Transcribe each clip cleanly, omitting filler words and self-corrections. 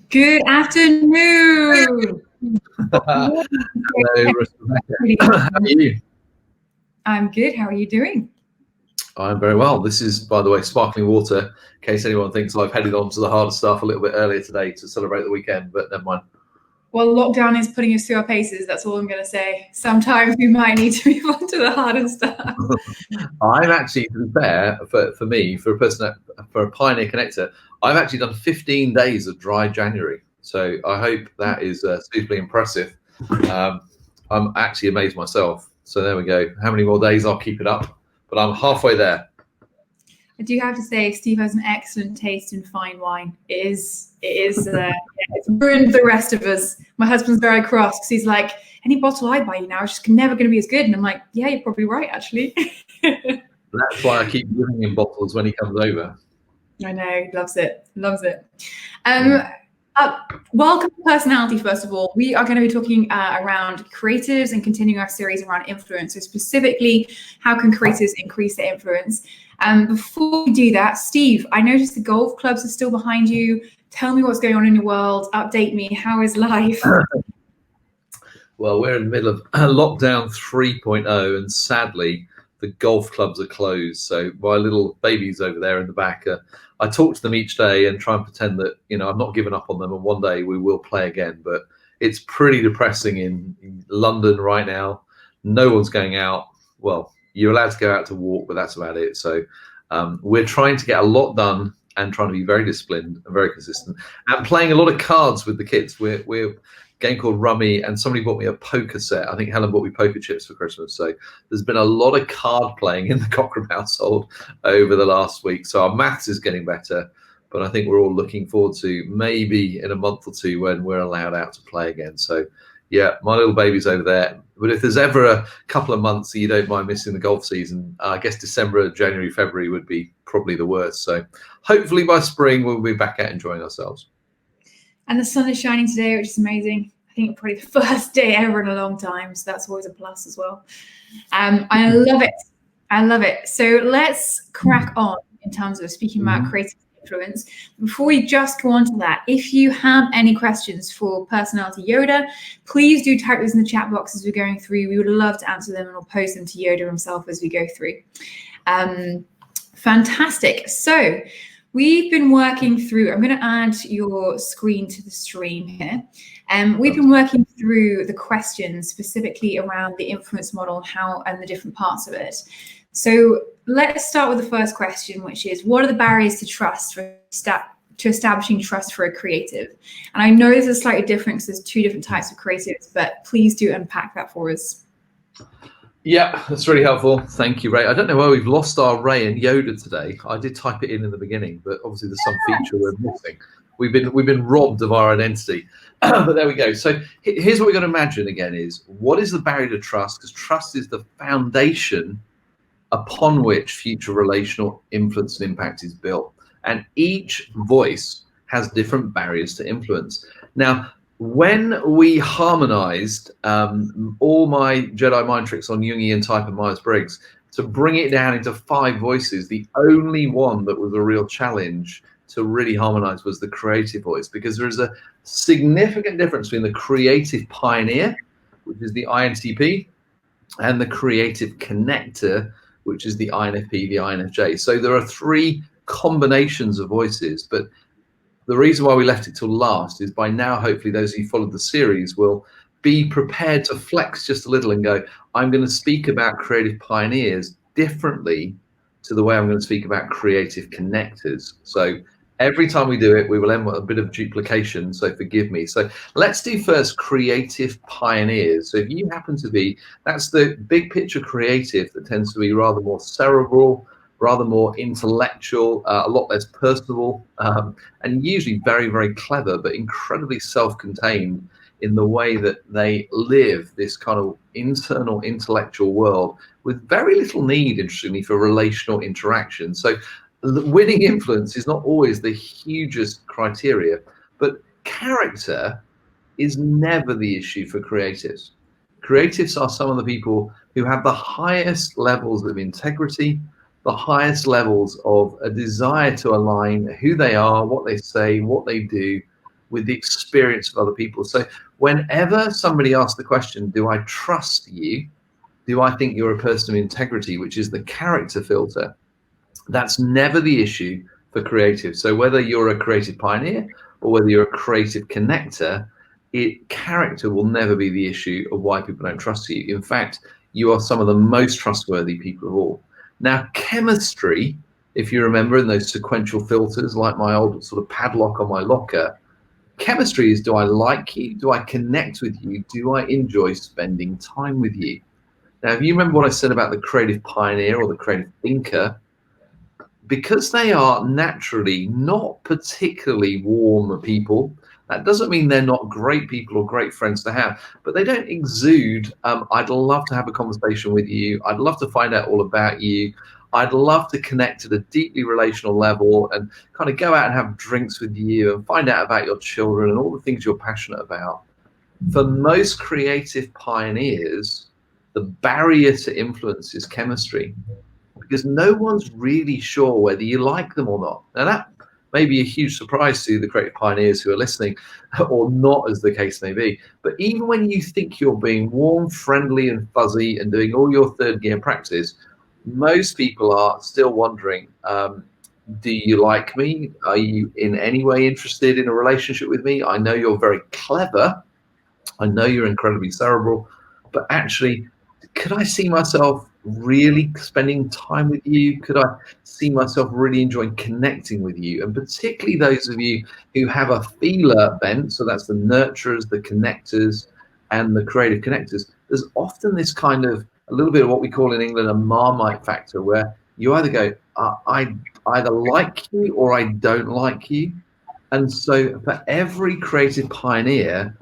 Good afternoon. Hello, Rebecca. How are you? I'm good. How are you doing? I'm very well. This is, by the way, sparkling water, in case anyone thinks I've headed on to the harder stuff a little bit earlier today to celebrate the weekend, but never mind. Well, lockdown is putting us through our paces. That's all I'm going to say. Sometimes we might need to move on to the harder stuff. I'm actually, to be fair, for me, for a Pioneer connector, I've actually done 15 days of dry January. So I hope that is suitably impressive. I'm actually amazed myself. So there we go. How many more days? I'll keep it up. But I'm halfway there. I do have to say, Steve has an excellent taste in fine wine. It's ruined the rest of us. My husband's very cross because he's like, any bottle I buy you now is just never going to be as good. And I'm like, yeah, you're probably right, actually. That's why I keep giving him bottles when he comes over. I know, he loves it. Welcome to Personality, first of all. We are going to be talking around creatives and continuing our series around influence. So specifically, how can creatives increase their influence? Before we do that, Steve, I noticed the golf clubs are still behind you. Tell me what's going on in your world. Update me. How is life? Well, we're in the middle of lockdown 3.0, and sadly, the golf clubs are closed. So my little babies over there in the back, I talk to them each day and try and pretend that, I'm not giving up on them, and one day we will play again. But it's pretty depressing in London right now. No one's going out. Well, you're allowed to go out to walk, but that's about it. So we're trying to get a lot done and trying to be very disciplined and very consistent and playing a lot of cards with the kids. We're a game called Rummy, and somebody bought me a poker set. I think Helen bought me poker chips for Christmas. So there's been a lot of card playing in the Cockram household over the last week. So our maths is getting better, but I think we're all looking forward to maybe in a month or two when we're allowed out to play again. So yeah, my little baby's over there. But if there's ever a couple of months that you don't mind missing the golf season, I guess December, January, February would be probably the worst. So hopefully by spring, we'll be back out enjoying ourselves. And the sun is shining today, which is amazing. I think probably the first day ever in a long time. So that's always a plus as well. I love it. I love it. So let's crack on in terms of speaking about creative influence. Before we just go on to that, if you have any questions for Personality Yoda, please do type those in the chat box as we're going through. We would love to answer them, and we'll post them to Yoda himself as we go through. Fantastic. So we've been working through, I'm going to add your screen to the stream here. We've been working through the questions specifically around the influence model, and the different parts of it. So let's start with the first question, which is, what are the barriers to trust to establishing trust for a creative? And I know this is slightly different because there's two different types of creatives, but please do unpack that for us. Yeah, that's really helpful. Thank you, Ray. I don't know why we've lost our Ray and Yoda today. I did type it in the beginning, but obviously there's some feature we're missing. We've been robbed of our identity. But there we go. So here's what we're going to imagine again is, what is the barrier to trust? Because trust is the foundation upon which future relational influence and impact is built. And each voice has different barriers to influence. Now, when we harmonized all my Jedi mind tricks on Jungian type and Myers-Briggs to bring it down into 5 voices, the only one that was a real challenge to really harmonize was the creative voice, because there is a significant difference between the creative pioneer, which is the INTP, and the creative connector, which is the INFP, the INFJ. So there are 3 combinations of voices, but the reason why we left it till last is by now, hopefully those who followed the series will be prepared to flex just a little and go, I'm going to speak about creative pioneers differently to the way I'm going to speak about creative connectors. So every time we do it, we will end with a bit of duplication, so forgive me. So let's do first creative pioneers. So if you happen to be, that's the big picture creative that tends to be rather more cerebral, rather more intellectual, a lot less personable, and usually very, very clever, but incredibly self-contained in the way that they live this kind of internal intellectual world with very little need, interestingly, for relational interaction. So winning influence is not always the hugest criteria, but character is never the issue for creatives. Creatives are some of the people who have the highest levels of integrity, the highest levels of a desire to align who they are, what they say, what they do, with the experience of other people. So whenever somebody asks the question, do I trust you? Do I think you're a person of integrity, which is the character filter? That's never the issue for creatives. So whether you're a creative pioneer or whether you're a creative connector, character will never be the issue of why people don't trust you. In fact, you are some of the most trustworthy people of all. Now, chemistry, if you remember in those sequential filters, like my old sort of padlock on my locker, chemistry is, do I like you? Do I connect with you? Do I enjoy spending time with you? Now, if you remember what I said about the creative pioneer or the creative thinker, because they are naturally not particularly warm people, that doesn't mean they're not great people or great friends to have, but they don't exude, I'd love to have a conversation with you. I'd love to find out all about you. I'd love to connect at a deeply relational level and kind of go out and have drinks with you and find out about your children and all the things you're passionate about. For most creative pioneers, the barrier to influence is chemistry, because no one's really sure whether you like them or not. Now, that may be a huge surprise to the creative pioneers who are listening, or not, as the case may be. But even when you think you're being warm, friendly, and fuzzy and doing all your third gear practice, most people are still wondering, do you like me? Are you in any way interested in a relationship with me? I know you're very clever. I know you're incredibly cerebral, but actually, could I see myself really spending time with you? Could I see myself really enjoying connecting with you? And particularly those of you who have a feeler bent, so that's the nurturers, the connectors, and the creative connectors, there's often this kind of a little bit of what we call in England a Marmite factor, where you either go, I either like you or I don't like you. And so for every creative pioneer,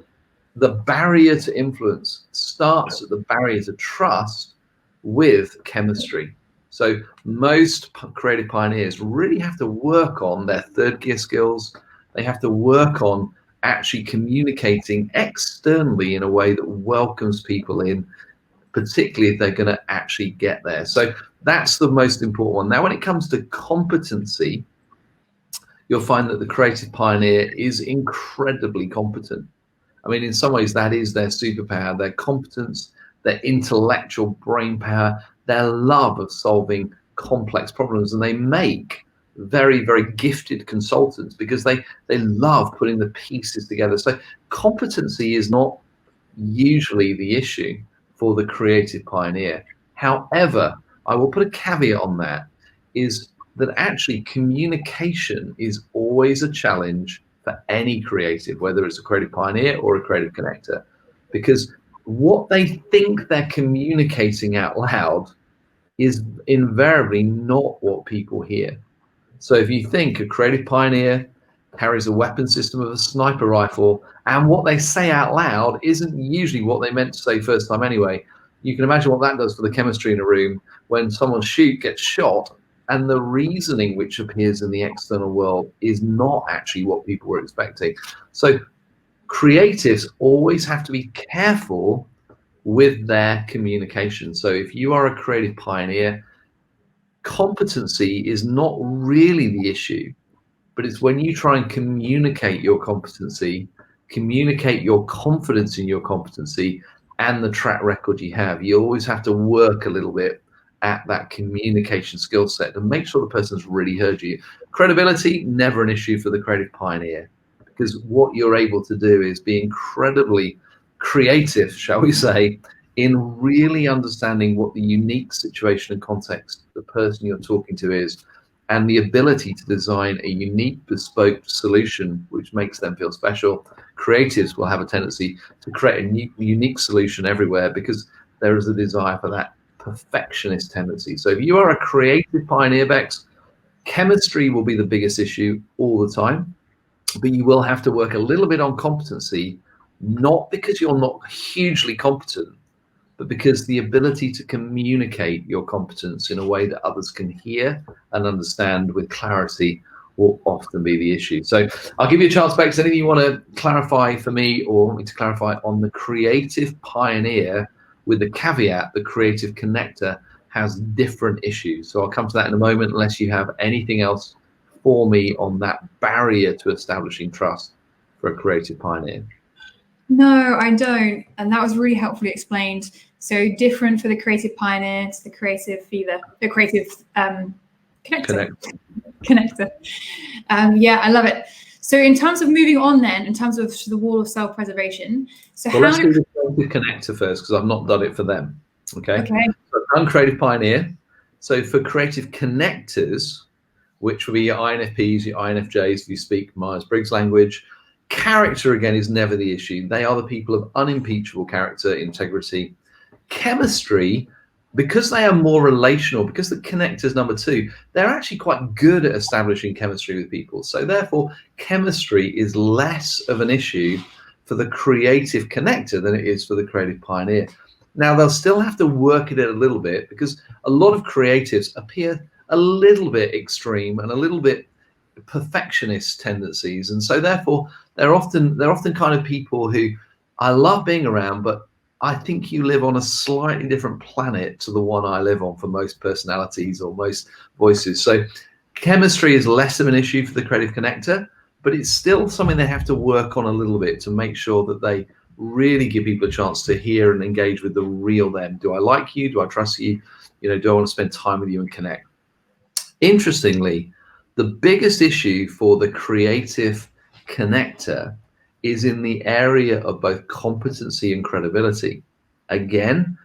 the barrier to influence starts at the barrier to trust with chemistry. So most creative pioneers really have to work on their third gear skills. They have to work on actually communicating externally in a way that welcomes people in, particularly if they're going to actually get there. So that's the most important one. Now, when it comes to competency, you'll find that the creative pioneer is incredibly competent. I mean, in some ways, that is their superpower, their competence, their intellectual brain power, their love of solving complex problems. And they make very, very gifted consultants because they love putting the pieces together. So competency is not usually the issue for the creative pioneer. However, I will put a caveat on that, is that actually communication is always a challenge for any creative, whether it's a creative pioneer or a creative connector, because what they think they're communicating out loud is invariably not what people hear. So if you think a creative pioneer carries a weapon system of a sniper rifle, and what they say out loud isn't usually what they meant to say first time anyway, you can imagine what that does for the chemistry in a room when someone gets shot, and the reasoning which appears in the external world is not actually what people were expecting. So creatives always have to be careful with their communication. So if you are a creative pioneer, competency is not really the issue, but it's when you try and communicate your competency, communicate your confidence in your competency and the track record you have. You always have to work a little bit at that communication skill set and make sure the person's really heard you. Credibility, never an issue for the creative pioneer, because what you're able to do is be incredibly creative, shall we say, in really understanding what the unique situation and context the person you're talking to is, and the ability to design a unique, bespoke solution which makes them feel special. Creatives will have a tendency to create a unique solution everywhere because there is a desire for that perfectionist tendency. So if you are a creative pioneer, Bex, chemistry will be the biggest issue all the time, but you will have to work a little bit on competency, not because you're not hugely competent, but because the ability to communicate your competence in a way that others can hear and understand with clarity will often be the issue. So I'll give you a chance, Bex. Anything you want to clarify for me or want me to clarify on the creative pioneer, with the caveat the creative connector has different issues. So I'll come to that in a moment, unless you have anything else for me on that barrier to establishing trust. for a creative pioneer? No, I don't. And that was really helpfully explained. So different for the creative pioneer to the creative feeder, the creative connector. Connector. Yeah, I love it. So in terms of moving on then, in terms of the wall of self-preservation, so well, let's do the creative connector first, because I've not done it for them. Okay. So I've done creative pioneer. So for creative connectors, which will be your INFPs, your INFJs, if you speak Myers-Briggs language, character again is never the issue. They are the people of unimpeachable character, integrity, chemistry. Because they are more relational, because the connectors number 2, they're actually quite good at establishing chemistry with people. So therefore, chemistry is less of an issue for the creative connector than it is for the creative pioneer. Now, they'll still have to work at it a little bit, because a lot of creatives appear a little bit extreme and a little bit perfectionist tendencies. And so therefore, they're often kind of people who I love being around, but I think you live on a slightly different planet to the one I live on for most personalities or most voices. So chemistry is less of an issue for the creative connector, but it's still something they have to work on a little bit to make sure that they really give people a chance to hear and engage with the real them. Do I like you? Do I trust you? Do I want to spend time with you and connect? Interestingly, the biggest issue for the creative connector is in the area of both competency and credibility. Again,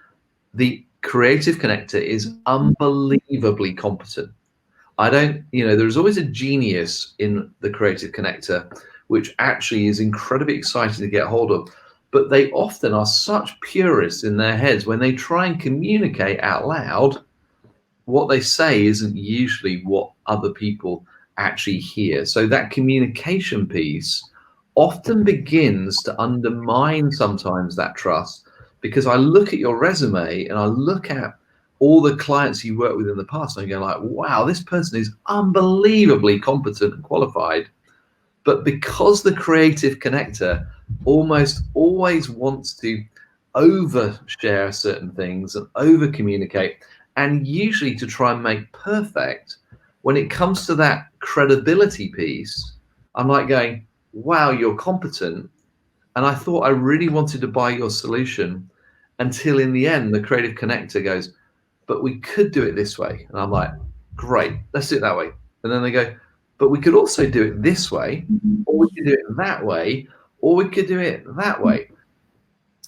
the creative connector is unbelievably competent. There's always a genius in the creative connector, which actually is incredibly exciting to get hold of. But they often are such purists in their heads when they try and communicate out loud. What they say isn't usually what other people actually hear. So that communication piece often begins to undermine sometimes that trust, because I look at your resume and I look at all the clients you worked with in the past and I go like, wow, this person is unbelievably competent and qualified. But because the creative connector almost always wants to overshare certain things and over communicate, and usually to try and make perfect, when it comes to that credibility piece, I'm like going, wow, you're competent. And I thought I really wanted to buy your solution, until in the end, the creative connector goes, but we could do it this way. And I'm like, great, let's do it that way. And then they go, but we could also do it this way, or we could do it that way, or we could do it that way.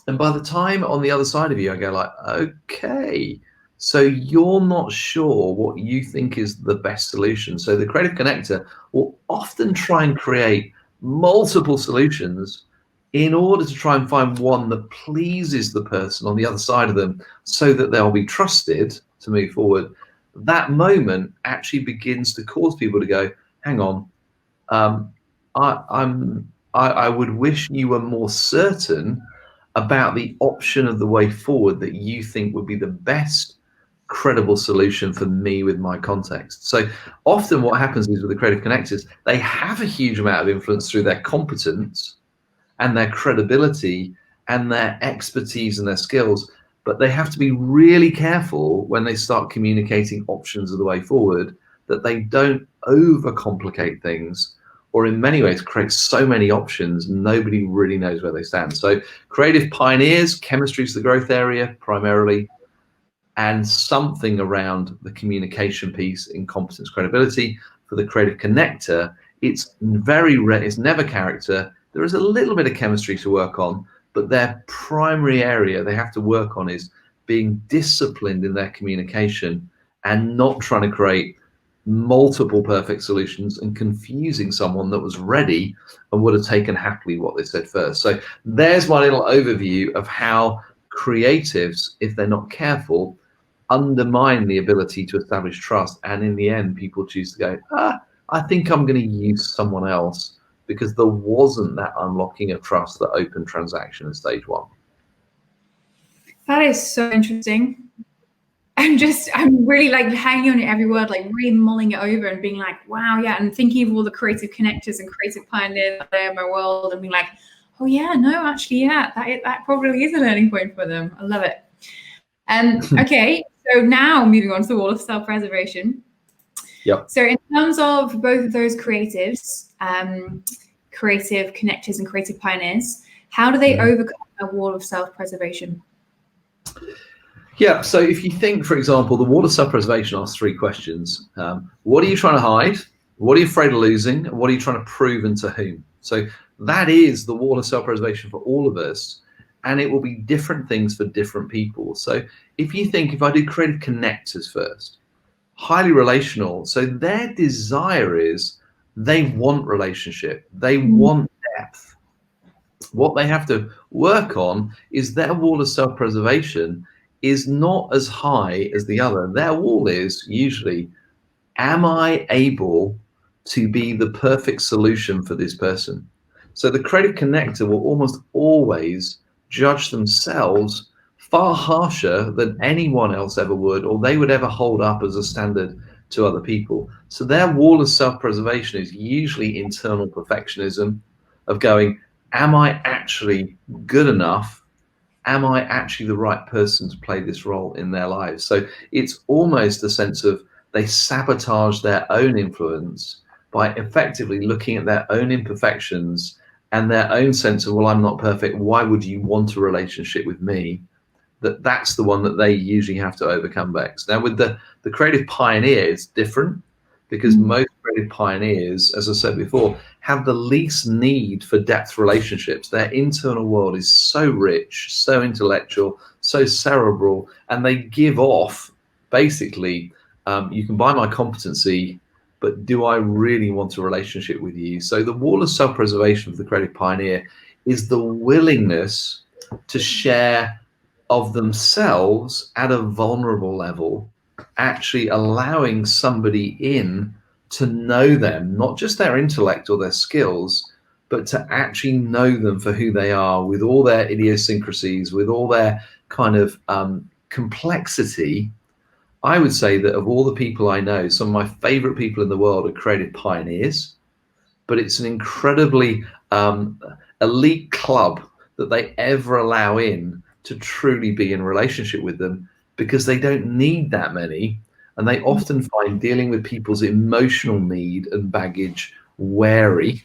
And by the time on the other side of you, I go like, okay, so you're not sure what you think is the best solution. So the creative connector will often try and create multiple solutions in order to try and find one that pleases the person on the other side of them, so that they'll be trusted to move forward. That moment actually begins to cause people to go, hang on, I would wish you were more certain about the option of the way forward that you think would be the best credible solution for me with my context. So often what happens is with the creative connectors, they have a huge amount of influence through their competence and their credibility and their expertise and their skills, but they have to be really careful when they start communicating options of the way forward, that they don't overcomplicate things, or in many ways create so many options nobody really knows where they stand. So creative pioneers, chemistry is the growth area primarily, and something around the communication piece in competence, credibility. For the creative connector, it's very rare, it's never character. There is a little bit of chemistry to work on, but their primary area they have to work on is being disciplined in their communication and not trying to create multiple perfect solutions and confusing someone that was ready and would have taken happily what they said first. So there's my little overview of how creatives, if they're not careful, undermine the ability to establish trust. And in the end, people choose to go, I think I'm going to use someone else, because there wasn't that unlocking of trust that opened transaction at stage 1. That is so interesting. I'm really like hanging on every word, like really mulling it over and being like, wow, yeah. And thinking of all the creative connectors and creative pioneers there in my world, and being like, oh yeah, no, actually, yeah, that probably is a learning point for them. I love it. Okay, so now moving on to the wall of self-preservation. Yep. So in terms of both of those creatives, creative connectors and creative pioneers, how do they overcome a wall of self-preservation? Yeah, so if you think, for example, the wall of self-preservation asks 3 questions. What are you trying to hide? What are you afraid of losing? And what are you trying to prove and to whom? So that is the wall of self-preservation for all of us. And it will be different things for different people. So if you think, if I do creative connectors first, highly relational. So their desire is they want relationship. They want depth. What they have to work on is their wall of self-preservation is not as high as the other. Their wall is usually, am I able to be the perfect solution for this person? So the creative connector will almost always judge themselves far harsher than anyone else ever would, or they would ever hold up as a standard to other people. So their wall of self-preservation is usually internal perfectionism of going, am I actually good enough? Am I actually the right person to play this role in their lives? So it's almost a sense of they sabotage their own influence by effectively looking at their own imperfections and their own sense of, well, I'm not perfect. Why would you want a relationship with me? That's the one that they usually have to overcome next. Now, with the creative pioneer, it's different because most creative pioneers, as I said before, have the least need for depth relationships. Their internal world is so rich, so intellectual, so cerebral, and they give off basically, you can buy my competency, but do I really want a relationship with you? So the wall of self-preservation for the creative pioneer is the willingness to share of themselves at a vulnerable level, actually allowing somebody in to know them, not just their intellect or their skills, but to actually know them for who they are, with all their idiosyncrasies, with all their kind of complexity. I would say that of all the people I know, some of my favorite people in the world are creative pioneers, but it's an incredibly elite club that they ever allow in to truly be in relationship with them, because they don't need that many. And they often find dealing with people's emotional need and baggage wearing.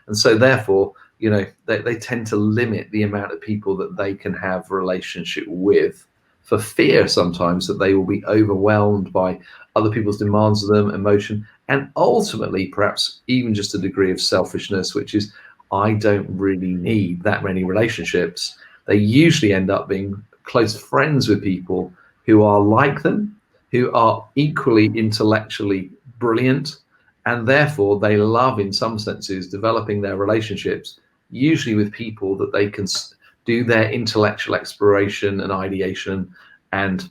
And so therefore, you know, they tend to limit the amount of people that they can have a relationship with, for fear sometimes that they will be overwhelmed by other people's demands of them, emotion, and ultimately perhaps even just a degree of selfishness, which is, I don't really need that many relationships. They usually end up being close friends with people who are like them, who are equally intellectually brilliant, and therefore they love, in some senses, developing their relationships, usually with people that they can do their intellectual exploration and ideation and,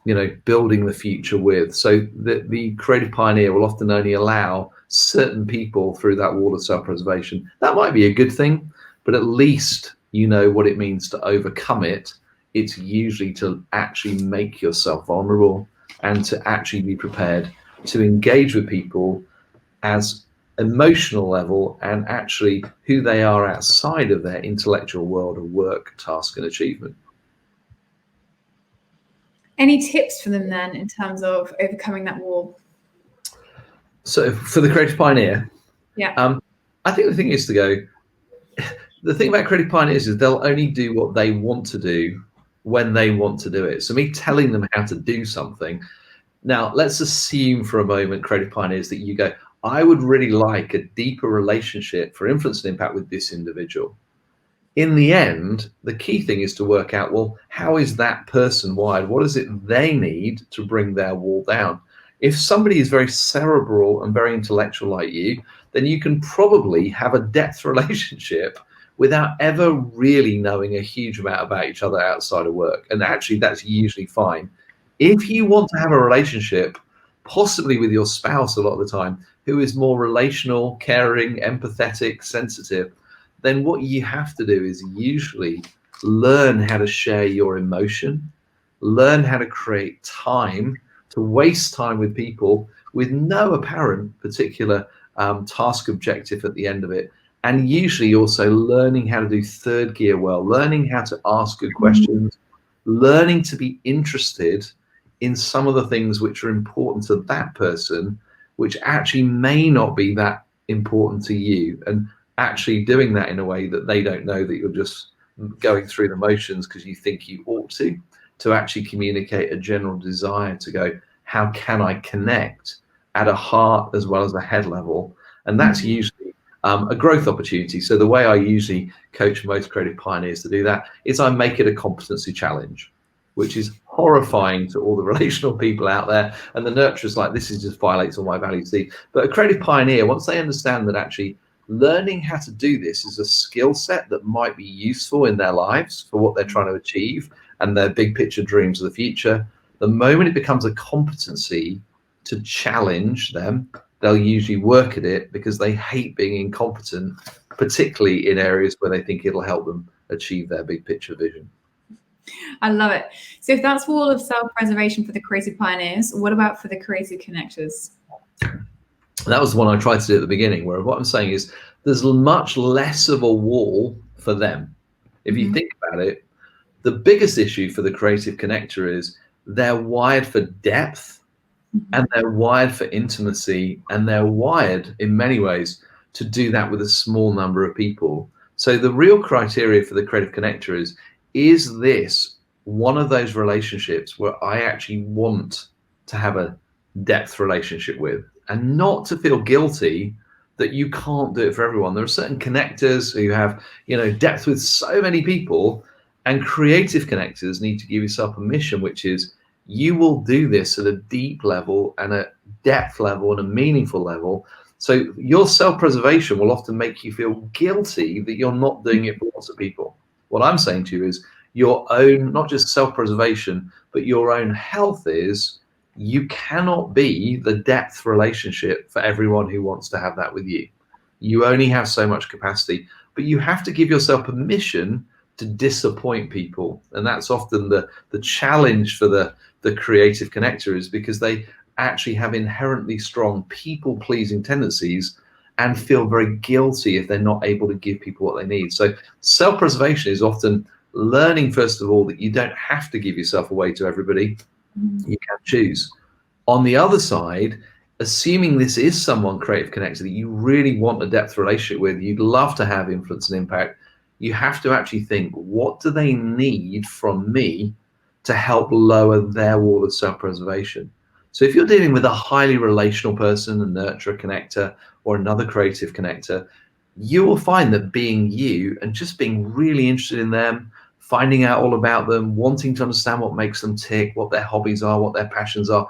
you know, building the future with. So the creative pioneer will often only allow certain people through that wall of self-preservation. That might be a good thing, but at least you know what it means to overcome it. It's usually to actually make yourself vulnerable and to actually be prepared to engage with people as emotional level and actually who they are outside of their intellectual world of work, task, and achievement. Any tips for them then in terms of overcoming that wall? So for the creative pioneer, I think the thing is to go, the thing about creative pioneers is they'll only do what they want to do when they want to do it. So me telling them how to do something. Now, let's assume for a moment, creative pioneers, that you go, I would really like a deeper relationship for influence and impact with this individual. In the end, the key thing is to work out, well, how is that person wired? What is it they need to bring their wall down? If somebody is very cerebral and very intellectual like you, then you can probably have a depth relationship without ever really knowing a huge amount about each other outside of work. And actually, that's usually fine. If you want to have a relationship, possibly with your spouse a lot of the time, who is more relational, caring, empathetic, sensitive, then what you have to do is usually learn how to share your emotion, learn how to create time, to waste time with people with no apparent particular task objective at the end of it. And usually also learning how to do third gear well, learning how to ask good questions, learning to be interested in some of the things which are important to that person, which actually may not be that important to you, and actually doing that in a way that they don't know that you're just going through the motions because you think you ought to actually communicate a general desire to go, how can I connect at a heart as well as a head level? And that's usually a growth opportunity. So the way I usually coach most creative pioneers to do that is I make it a competency challenge, which is horrifying to all the relational people out there. And the nurturers like, this is just violates all my values. But a creative pioneer, once they understand that actually learning how to do this is a skill set that might be useful in their lives for what they're trying to achieve and their big picture dreams of the future, the moment it becomes a competency to challenge them, they'll usually work at it because they hate being incompetent, particularly in areas where they think it'll help them achieve their big picture vision. I love it. So if that's all of self-preservation for the creative pioneers, what about for the creative connectors? That was the one I tried to do at the beginning, where what I'm saying is there's much less of a wall for them. If you think about it, the biggest issue for the creative connector is they're wired for depth and they're wired for intimacy, and they're wired in many ways to do that with a small number of people. So the real criteria for the creative connector is this one of those relationships where I actually want to have a depth relationship with, and not to feel guilty that you can't do it for everyone. There are certain connectors who have, depth with so many people, and creative connectors need to give yourself permission, which is you will do this at a deep level and a depth level and a meaningful level. So your self-preservation will often make you feel guilty that you're not doing it for lots of people. What I'm saying to you is your own, not just self-preservation, but your own health is you cannot be the depth relationship for everyone who wants to have that with you. You only have so much capacity, but you have to give yourself permission to disappoint people. And that's often the challenge for the creative connector, is because they actually have inherently strong people-pleasing tendencies and feel very guilty if they're not able to give people what they need. So self-preservation is often learning, first of all, that you don't have to give yourself away to everybody. You can choose. On the other side, assuming this is someone creative connected that you really want a depth relationship with, you'd love to have influence and impact, you have to actually think, what do they need from me to help lower their wall of self-preservation? So if you're dealing with a highly relational person, a nurturer connector, or another creative connector, you will find that being you and just being really interested in them, finding out all about them, wanting to understand what makes them tick, what their hobbies are, what their passions are,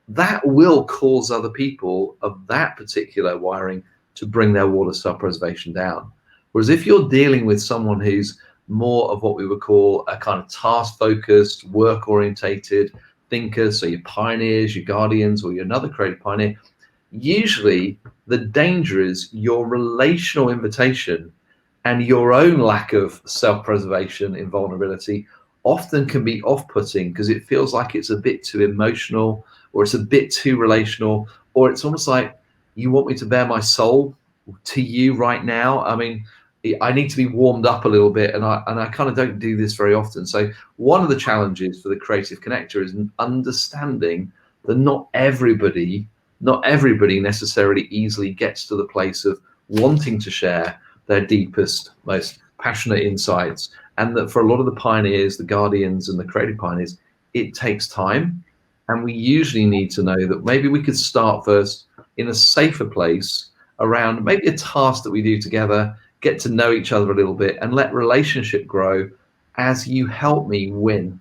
that will cause other people of that particular wiring to bring their wall of self-preservation down. Whereas if you're dealing with someone who's more of what we would call a kind of task-focused, work-orientated thinker, so your pioneers, your guardians, or you're another creative pioneer, usually the danger is your relational invitation and your own lack of self-preservation in vulnerability often can be off-putting because it feels like it's a bit too emotional, or it's a bit too relational, or it's almost like you want me to bare my soul to you right now. I mean, I need to be warmed up a little bit, and I kind of don't do this very often. So one of the challenges for the creative connector is understanding that not everybody necessarily easily gets to the place of wanting to share their deepest, most passionate insights, and that for a lot of the pioneers, the guardians and the creative pioneers, it takes time. And we usually need to know that maybe we could start first in a safer place around maybe a task that we do together, get to know each other a little bit, and let relationship grow as you help me win.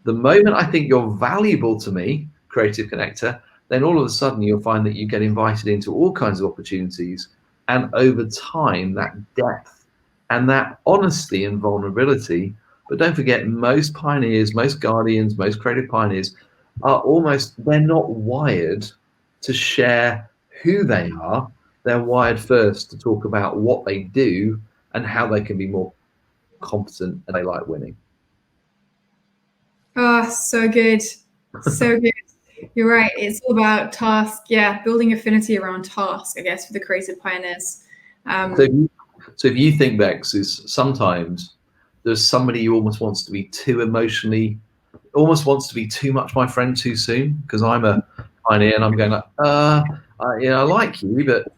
The moment I think you're valuable to me, creative connector, then all of a sudden you'll find that you get invited into all kinds of opportunities. And over time, that depth and that honesty and vulnerability, but don't forget, most pioneers, most guardians, most creative pioneers are they're not wired to share who they are. They're wired first to talk about what they do and how they can be more competent, and they like winning. Oh, so good. So good. You're right. It's all about task. Yeah, building affinity around task, I guess, for the creative pioneers. So if you think, Bex, is sometimes there's somebody who almost wants to be too emotionally, almost wants to be too much my friend too soon, because I'm a pioneer and I'm going like, I like you, but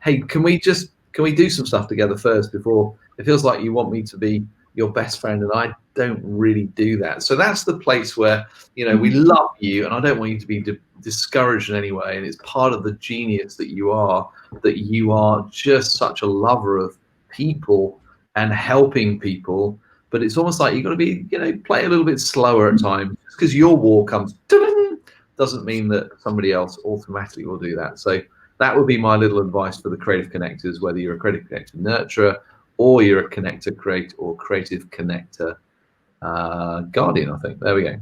Hey, can we do some stuff together first before it feels like you want me to be your best friend, and I don't really do that. So that's the place where, we love you, and I don't want you to be discouraged in any way. And it's part of the genius that you are just such a lover of people and helping people. But it's almost like you've got to be, play a little bit slower at times. Just because your war comes doesn't mean that somebody else automatically will do that. So that would be my little advice for the creative connectors, whether you're a creative connector nurturer or you're a connector creative connector guardian, I think. There we go.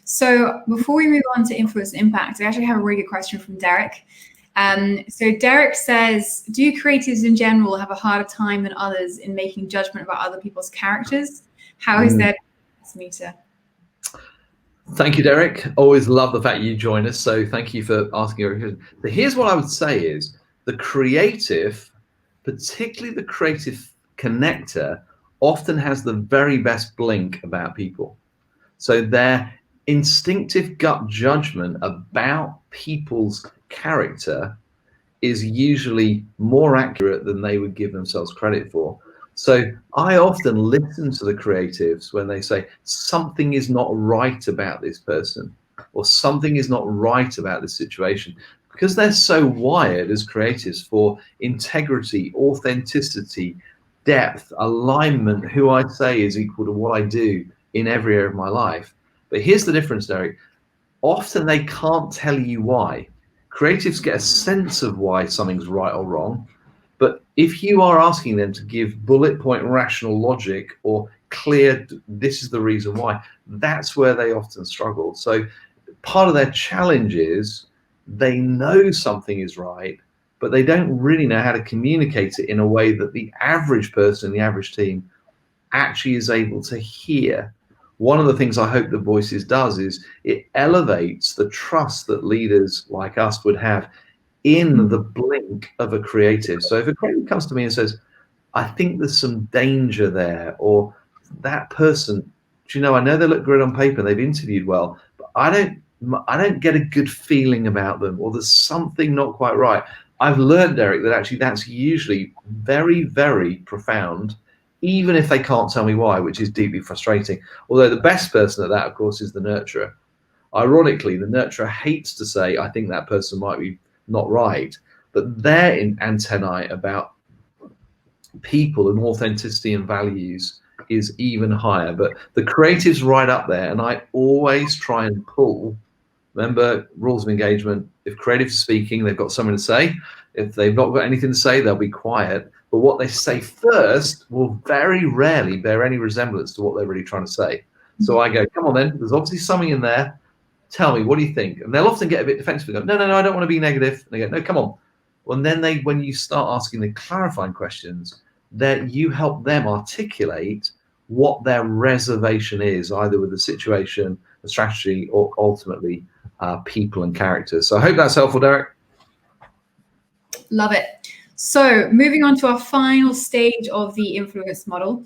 So before we move on to influence and impact, I actually have a really good question from Derek. So Derek says, do creatives in general have a harder time than others in making judgment about other people's characters? How is that meter? Thank you, Derek. Always love the fact you join us. So thank you for asking your question. But here's what I would say is the creative, particularly the creative connector, often has the very best blink about people. So their instinctive gut judgment about people's character is usually more accurate than they would give themselves credit for. So I often listen to the creatives when they say something is not right about this person or something is not right about this situation, because they're so wired as creatives for integrity, authenticity, depth, alignment. Who I say is equal to what I do in every area of my life. But here's the difference, Derek. Often they can't tell you why. Creatives get a sense of why something's right or wrong. But if you are asking them to give bullet point rational logic or clear, this is the reason why, that's where they often struggle. So part of their challenge is they know something is right, but they don't really know how to communicate it in a way that the average person, the average team, actually is able to hear. One of the things I hope the Voices does is it elevates the trust that leaders like us would have in the blink of a creative. So if a creative comes to me and says, I think there's some danger there, or that person, I know they look good on paper, they've interviewed well, but I don't get a good feeling about them, or there's something not quite right. I've learned, Derek, that actually that's usually very, very profound, even if they can't tell me why, which is deeply frustrating. Although the best person at that, of course, is the nurturer. Ironically, the nurturer hates to say, I think that person might be not right, but their antennae about people and authenticity and values is even higher. But the creative's right up there, and I always try and pull. Remember, rules of engagement. If creatives are speaking, they've got something to say. If they've not got anything to say, they'll be quiet. But what they say first will very rarely bear any resemblance to what they're really trying to say. So I go, come on then, there's obviously something in there. Tell me, what do you think? And they'll often get a bit defensive and go, no, I don't want to be negative. And they go, no, come on. Well, and then when you start asking the clarifying questions, that you help them articulate what their reservation is, either with the situation, the strategy, or ultimately people and characters. So I hope that's helpful, Derek. Love it. So moving on to our final stage of the influence model.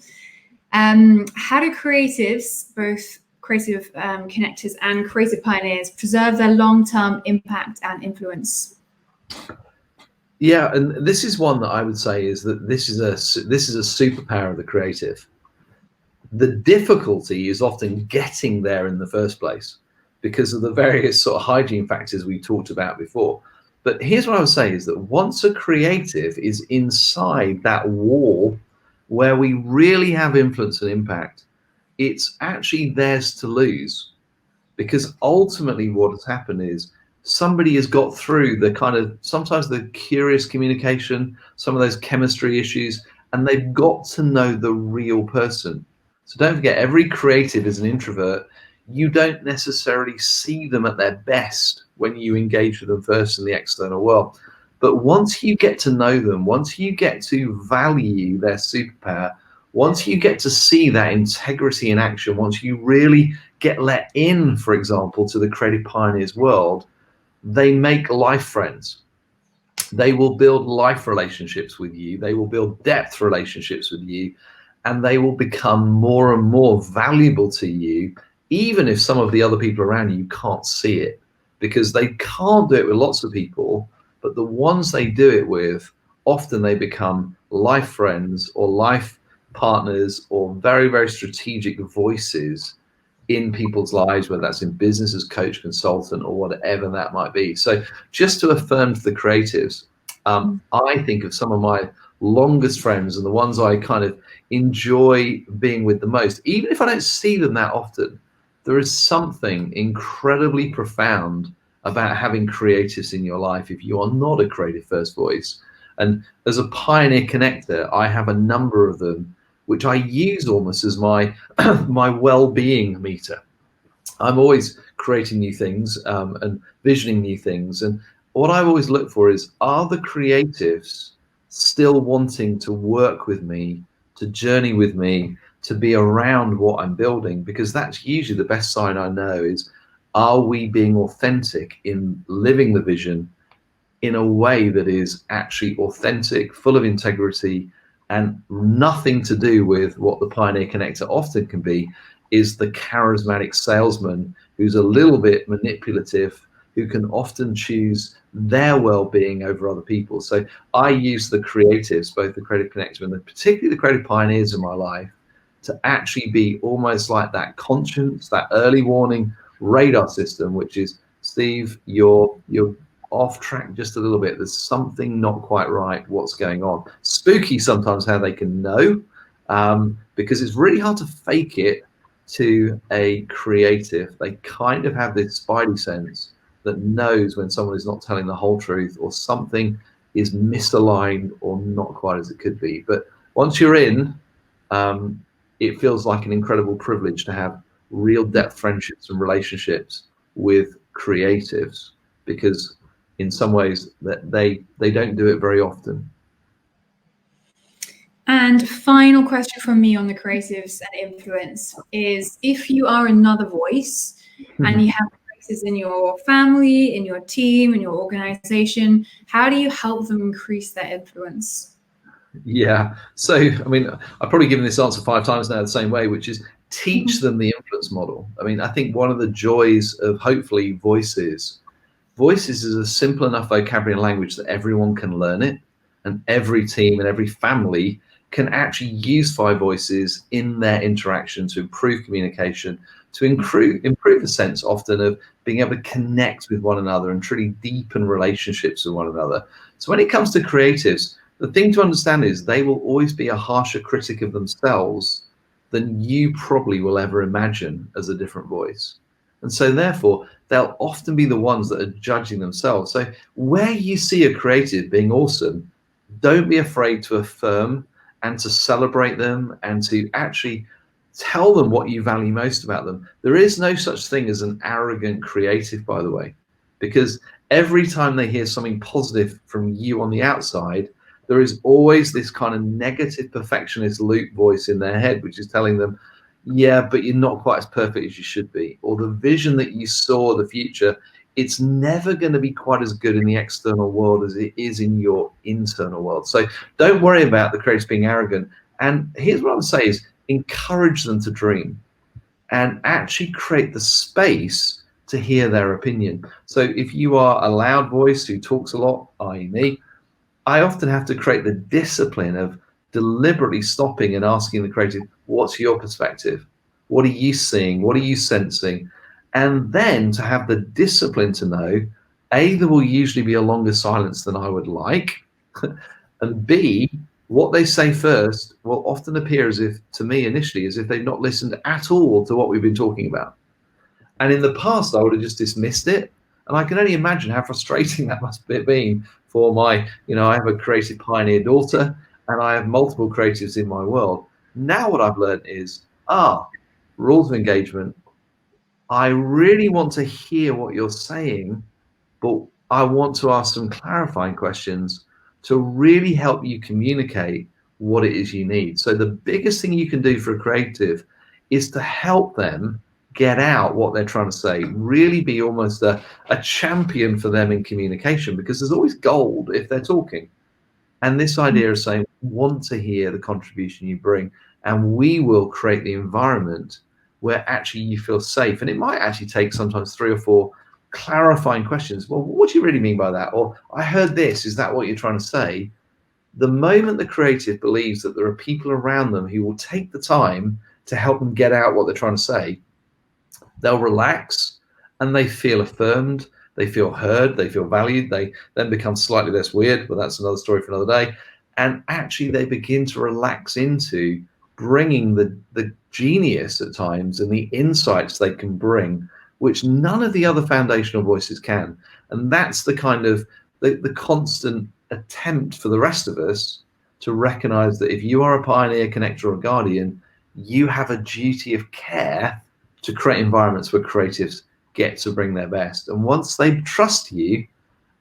How do creatives, both creative connectors and creative pioneers, preserve their long-term impact and influence? Yeah, and this is one that I would say is that this is a superpower of the creative. The difficulty is often getting there in the first place because of the various sort of hygiene factors we talked about before. But here's what I would say is that once a creative is inside that wall where we really have influence and impact, it's actually theirs to lose, because ultimately what has happened is somebody has got through the kind of sometimes the curious communication, some of those chemistry issues, and they've got to know the real person. So don't forget, every creative is an introvert. You don't necessarily see them at their best when you engage with them first in the external world. But once you get to know them, once you get to value their superpower, once you get to see that integrity in action, once you really get let in, for example, to the creative pioneers world, they make life friends. They will build life relationships with you. They will build depth relationships with you, and they will become more and more valuable to you, even if some of the other people around you can't see it, because they can't do it with lots of people but the ones they do it with, often they become life friends or life partners or very, very strategic voices in people's lives, whether that's in business as coach, consultant, or whatever that might be. So just to affirm to the creatives, I think of some of my longest friends and the ones I kind of enjoy being with the most, even if I don't see them that often. There is something incredibly profound about having creatives in your life if you are not a creative first voice. And as a pioneer connector, I have a number of them, which I use almost as my my well-being meter. I'm always creating new things and visioning new things. And what I always look for is, are the creatives still wanting to work with me, to journey with me, to be around what I'm building? Because that's usually the best sign I know is, are we being authentic in living the vision in a way that is actually authentic, full of integrity, and nothing to do with what the Pioneer Connector often can be, is the charismatic salesman who's a little bit manipulative, who can often choose their well-being over other people. So I use the creatives, both the Creative Connector and particularly the Creative Pioneers in my life, to actually be almost like that conscience, that early warning radar system, which is, Steve, you're off track just a little bit. There's something not quite right. What's going on? Spooky sometimes how they can know, because it's really hard to fake it to a creative. They kind of have this spidey sense that knows when someone is not telling the whole truth or something is misaligned or not quite as it could be. But once you're in, it feels like an incredible privilege to have real depth friendships and relationships with creatives, because in some ways that they don't do it very often. And final question from me on the creatives and influence is, if you are another voice and you have voices in your family, in your team, in your organization, how do you help them increase their influence? Yeah. So, I mean, I've probably given this answer 5 times now the same way, which is teach them the influence model. I mean, I think one of the joys of hopefully voices is a simple enough vocabulary and language that everyone can learn it, and every team and every family can actually use 5 voices in their interaction to improve communication, to improve the sense often of being able to connect with one another and truly deepen relationships with one another. So when it comes to creatives, the thing to understand is they will always be a harsher critic of themselves than you probably will ever imagine as a different voice. And so therefore, they'll often be the ones that are judging themselves. So where you see a creative being awesome, don't be afraid to affirm and to celebrate them and to actually tell them what you value most about them. There is no such thing as an arrogant creative, by the way, because every time they hear something positive from you on the outside, there is always this kind of negative perfectionist loop voice in their head, which is telling them, yeah, but you're not quite as perfect as you should be. Or the vision that you saw of the future, it's never going to be quite as good in the external world as it is in your internal world. So don't worry about the creators being arrogant. And here's what I would say is, encourage them to dream and actually create the space to hear their opinion. So if you are a loud voice who talks a lot, i.e. me, I often have to create the discipline of deliberately stopping and asking the creative, what's your perspective? What are you seeing? What are you sensing? And then to have the discipline to know, A, there will usually be a longer silence than I would like, and B, what they say first will often appear as if, to me initially, as if they've not listened at all to what we've been talking about. And in the past, I would have just dismissed it. And I can only imagine how frustrating that must have been for my, I have a creative pioneer daughter and I have multiple creatives in my world. Now what I've learned is, rules of engagement. I really want to hear what you're saying, but I want to ask some clarifying questions to really help you communicate what it is you need. So the biggest thing you can do for a creative is to help them get out what they're trying to say, really be almost a champion for them in communication, because there's always gold if they're talking. And this idea of saying, want to hear the contribution you bring, and we will create the environment where actually you feel safe. And it might actually take sometimes 3 or 4 clarifying questions. Well, what do you really mean by that? Or I heard this, is that what you're trying to say? The moment the creative believes that there are people around them who will take the time to help them get out what they're trying to say, they'll relax and they feel affirmed, they feel heard, they feel valued, they then become slightly less weird, but that's another story for another day. And actually they begin to relax into bringing the genius at times and the insights they can bring, which none of the other foundational voices can. And that's the kind of the constant attempt for the rest of us to recognize that if you are a pioneer, connector, or guardian, you have a duty of care to create environments where creatives get to bring their best. And once they trust you,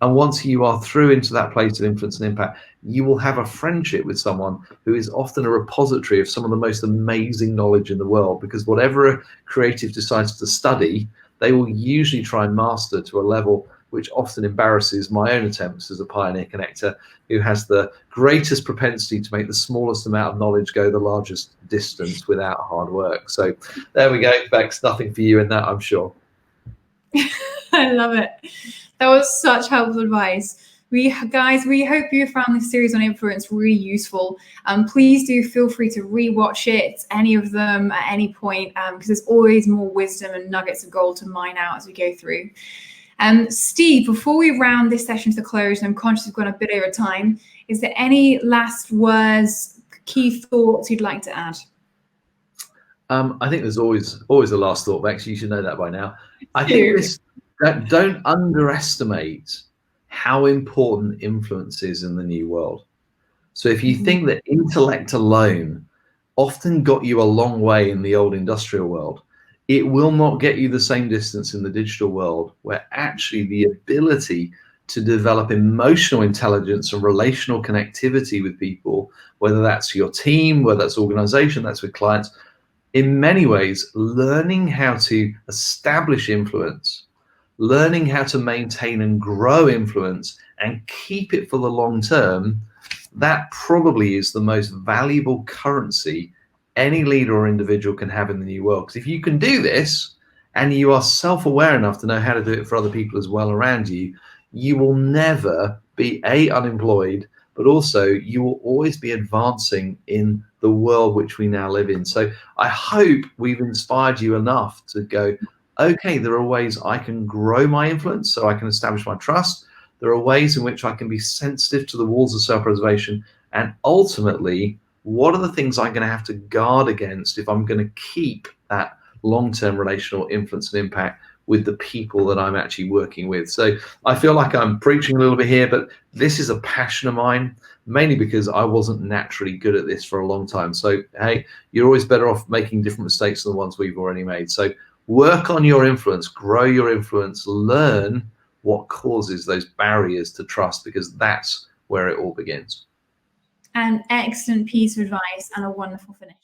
and once you are through into that place of influence and impact, you will have a friendship with someone who is often a repository of some of the most amazing knowledge in the world, because whatever a creative decides to study, they will usually try and master to a level which often embarrasses my own attempts as a pioneer connector, who has the greatest propensity to make the smallest amount of knowledge go the largest distance without hard work. So there we go, Bex, nothing for you in that, I'm sure. I love it. That was such helpful advice. Guys, we hope you found this series on influence really useful. Please do feel free to rewatch it, any of them at any point, because there's always more wisdom and nuggets of gold to mine out as we go through. Steve, before we round this session to close, and I'm conscious we've gone a bit over time, is there any last words, key thoughts you'd like to add? I think there's always a last thought, Bex. You should know that by now. I think don't underestimate how important influence is in the new world. So if you think that intellect alone often got you a long way in the old industrial world, it will not get you the same distance in the digital world, where actually the ability to develop emotional intelligence and relational connectivity with people, whether that's your team, whether that's organization, that's with clients, in many ways, learning how to establish influence, learning how to maintain and grow influence and keep it for the long term, that probably is the most valuable currency any leader or individual can have in the new world. Because if you can do this and you are self-aware enough to know how to do it for other people as well around you, you will never be unemployed, but also you will always be advancing in the world which we now live in. So I hope we've inspired you enough to go, okay, there are ways I can grow my influence so I can establish my trust. There are ways in which I can be sensitive to the walls of self-preservation. And ultimately, what are the things I'm going to have to guard against if I'm going to keep that long-term relational influence and impact with the people that I'm actually working with? So I feel like I'm preaching a little bit here, but this is a passion of mine, mainly because I wasn't naturally good at this for a long time. So, hey, you're always better off making different mistakes than the ones we've already made. So work on your influence, grow your influence, learn what causes those barriers to trust, because that's where it all begins. An excellent piece of advice and a wonderful finish.